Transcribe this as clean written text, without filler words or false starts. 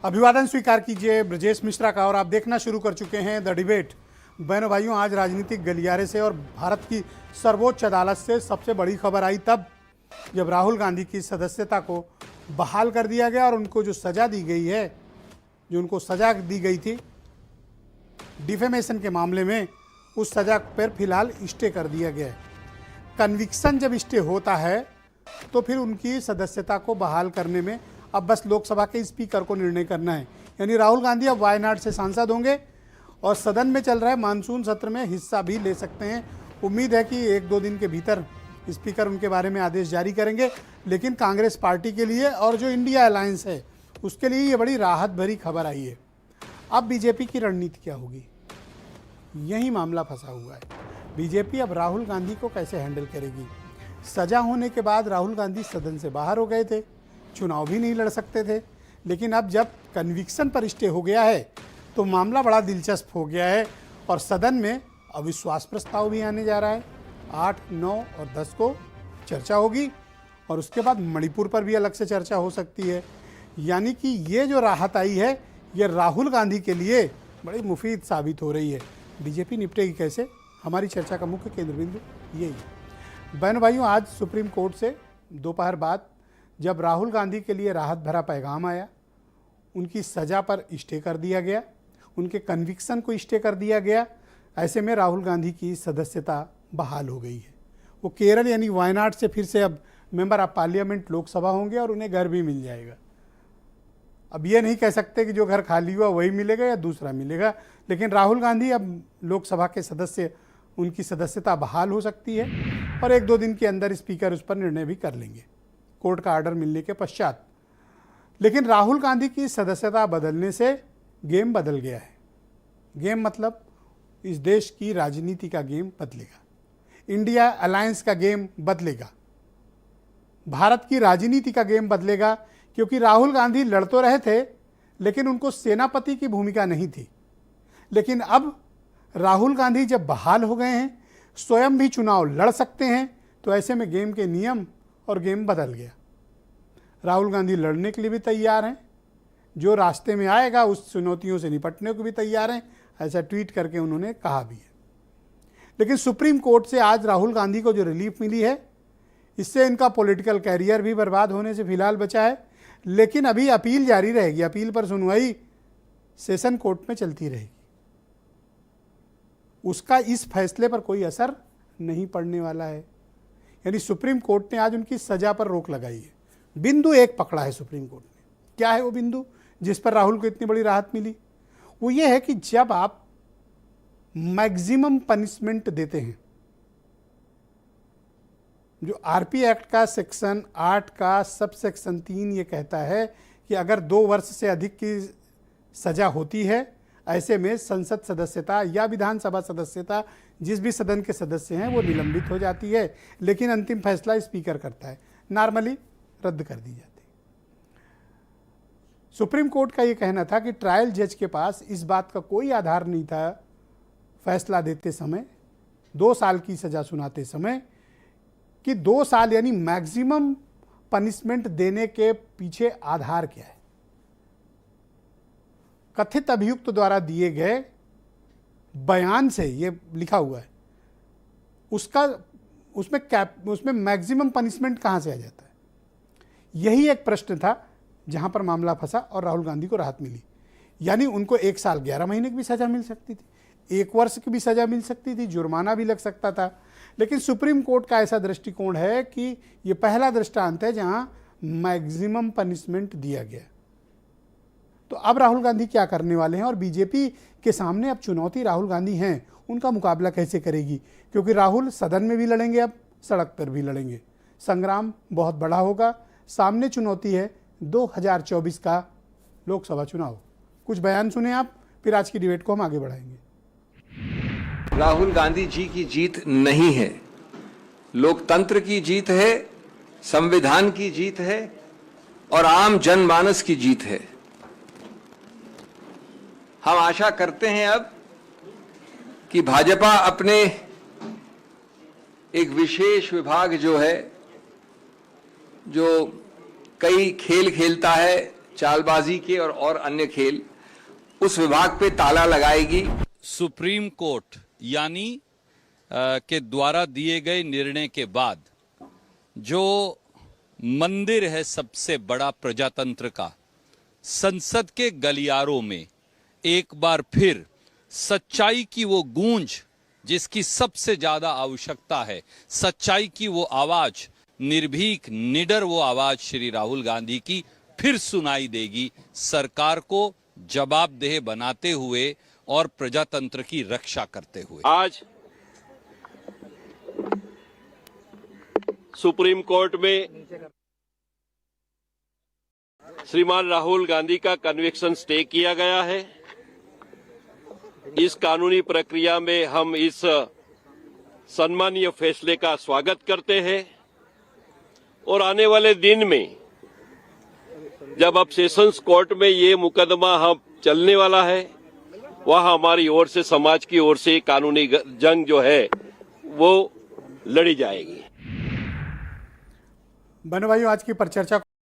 अभिवादन स्वीकार कीजिए ब्रजेश मिश्रा का। और आप देखना शुरू कर चुके हैं द डिबेट। बहनों भाइयों, आज राजनीतिक गलियारे से और भारत की सर्वोच्च अदालत से सबसे बड़ी खबर आई तब जब राहुल गांधी की सदस्यता को बहाल कर दिया गया और उनको जो सज़ा दी गई है, जो उनको सज़ा दी गई थी डिफेमेशन के मामले में, उस सज़ा पर फिलहाल स्टे कर दिया गया है। कन्विक्शन जब स्टे होता है तो फिर उनकी सदस्यता को बहाल करने में अब बस लोकसभा के स्पीकर को निर्णय करना है। यानी राहुल गांधी अब वायनाड से सांसद होंगे और सदन में चल रहे मानसून सत्र में हिस्सा भी ले सकते हैं। उम्मीद है कि 1-2 दिन के भीतर स्पीकर उनके बारे में आदेश जारी करेंगे। लेकिन कांग्रेस पार्टी के लिए और जो इंडिया अलायंस है उसके लिए ये बड़ी राहत भरी खबर आई है। अब बीजेपी की रणनीति क्या होगी, यही मामला फंसा हुआ है। बीजेपी अब राहुल गांधी को कैसे हैंडल करेगी। सजा होने के बाद राहुल गांधी सदन से बाहर हो गए थे, चुनाव भी नहीं लड़ सकते थे। लेकिन अब जब कन्विक्शन पर स्टे हो गया है तो मामला बड़ा दिलचस्प हो गया है और सदन में अविश्वास प्रस्ताव भी आने जा रहा है। 8, 9 और 10 को चर्चा होगी और उसके बाद मणिपुर पर भी अलग से चर्चा हो सकती है। यानी कि ये जो राहत आई है ये राहुल गांधी के लिए बड़ी मुफीद साबित हो रही है। बीजेपी निपटेगी कैसे, हमारी चर्चा का मुख्य केंद्र बिंदु यही है। बहनों भाइयों, आज सुप्रीम कोर्ट से दोपहर बाद जब राहुल गांधी के लिए राहत भरा पैगाम आया, उनकी सज़ा पर स्टे कर दिया गया, उनके कन्विक्शन को स्टे कर दिया गया, ऐसे में राहुल गांधी की सदस्यता बहाल हो गई है। वो केरल यानी वायनाड से फिर से अब मेंबर ऑफ पार्लियामेंट लोकसभा होंगे और उन्हें घर भी मिल जाएगा। अब ये नहीं कह सकते कि जो घर खाली हुआ वही मिलेगा या दूसरा मिलेगा, लेकिन राहुल गांधी अब लोकसभा के सदस्य, उनकी सदस्यता बहाल हो सकती है और 1-2 दिन के अंदर स्पीकर उस पर निर्णय भी कर लेंगे कोर्ट का ऑर्डर मिलने के पश्चात। लेकिन राहुल गांधी की सदस्यता बदलने से गेम बदल गया है। गेम मतलब इस देश की राजनीति का गेम बदलेगा, इंडिया अलायंस का गेम बदलेगा, भारत की राजनीति का गेम बदलेगा। क्योंकि राहुल गांधी लड़ तो रहे थे लेकिन उनको सेनापति की भूमिका नहीं थी। लेकिन अब राहुल गांधी जब बहाल हो गए हैं, स्वयं भी चुनाव लड़ सकते हैं, तो ऐसे में गेम के नियम और गेम बदल गया। राहुल गांधी लड़ने के लिए भी तैयार हैं, जो रास्ते में आएगा उस चुनौतियों से निपटने को भी तैयार हैं, ऐसा ट्वीट करके उन्होंने कहा भी है। लेकिन सुप्रीम कोर्ट से आज राहुल गांधी को जो रिलीफ मिली है, इससे इनका पॉलिटिकल कैरियर भी बर्बाद होने से फिलहाल बचा है। लेकिन अभी अपील जारी रहेगी, अपील पर सुनवाई सेशन कोर्ट में चलती रहेगी। उसका इस फैसले पर कोई असर नहीं पड़ने वाला है। यानी सुप्रीम कोर्ट ने आज उनकी सजा पर रोक लगाई है। बिंदु एक पकड़ा है सुप्रीम कोर्ट ने। क्या है वो बिंदु जिस पर राहुल को इतनी बड़ी राहत मिली? वो ये है कि जब आप मैक्सिमम पनिशमेंट देते हैं, जो आरपी एक्ट का सेक्शन 8 का सब सेक्शन 3 ये कहता है कि अगर 2 वर्ष से अधिक की सजा होती है, ऐसे में संसद सदस्यता या विधानसभा सदस्यता, जिस भी सदन के सदस्य हैं, वो निलंबित हो जाती है। लेकिन अंतिम फैसला स्पीकर करता है, नॉर्मली रद्द कर दी जाती है। सुप्रीम कोर्ट का ये कहना था कि ट्रायल जज के पास इस बात का कोई आधार नहीं था फैसला देते समय, 2 साल की सजा सुनाते समय, कि 2 साल यानी मैक्सिमम पनिशमेंट देने के पीछे आधार क्या है। कथित अभियुक्त द्वारा दिए गए बयान से ये लिखा हुआ है, उसमें मैक्सिमम पनिशमेंट कहाँ से आ जाता है। यही एक प्रश्न था जहां पर मामला फंसा और राहुल गांधी को राहत मिली। यानी उनको 1 साल 11 महीने की भी सजा मिल सकती थी, 1 वर्ष की भी सजा मिल सकती थी, जुर्माना भी लग सकता था। लेकिन सुप्रीम कोर्ट का ऐसा दृष्टिकोण है कि ये पहला दृष्टांत है जहां मैक्सिमम पनिशमेंट दिया गया। तो अब राहुल गांधी क्या करने वाले हैं और बीजेपी के सामने अब चुनौती राहुल गांधी हैं, उनका मुकाबला कैसे करेगी। क्योंकि राहुल सदन में भी लड़ेंगे, अब सड़क पर भी लड़ेंगे, संग्राम बहुत बड़ा होगा। सामने चुनौती है 2024 का लोकसभा चुनाव। कुछ बयान सुने आप, फिर आज की डिबेट को हम आगे बढ़ाएंगे। राहुल गांधी जी की जीत नहीं है, लोकतंत्र की जीत है, संविधान की जीत है और आम जनमानस की जीत है। हम आशा करते हैं अब कि भाजपा अपने एक विशेष विभाग जो है, जो कई खेल खेलता है, चालबाजी के और अन्य खेल, उस विभाग पे ताला लगाएगी। सुप्रीम कोर्ट यानी के द्वारा दिए गए निर्णय के बाद जो मंदिर है सबसे बड़ा प्रजातंत्र का, संसद के गलियारों में एक बार फिर सच्चाई की वो गूंज जिसकी सबसे ज्यादा आवश्यकता है, सच्चाई की वो आवाज, निर्भीक निडर वो आवाज श्री राहुल गांधी की फिर सुनाई देगी, सरकार को जवाबदेह बनाते हुए और प्रजातंत्र की रक्षा करते हुए। आज सुप्रीम कोर्ट में श्रीमान राहुल गांधी का कन्विक्शन स्टे किया गया है। इस कानूनी प्रक्रिया में हम इस सम्मानीय फैसले का स्वागत करते हैं और आने वाले दिन में जब अब सेशंस कोर्ट में ये मुकदमा हम चलने वाला है, वह हमारी ओर से, समाज की ओर से कानूनी जंग जो है वो लड़ी जाएगी। बहनों भाइयों, आज की परिचर्चा को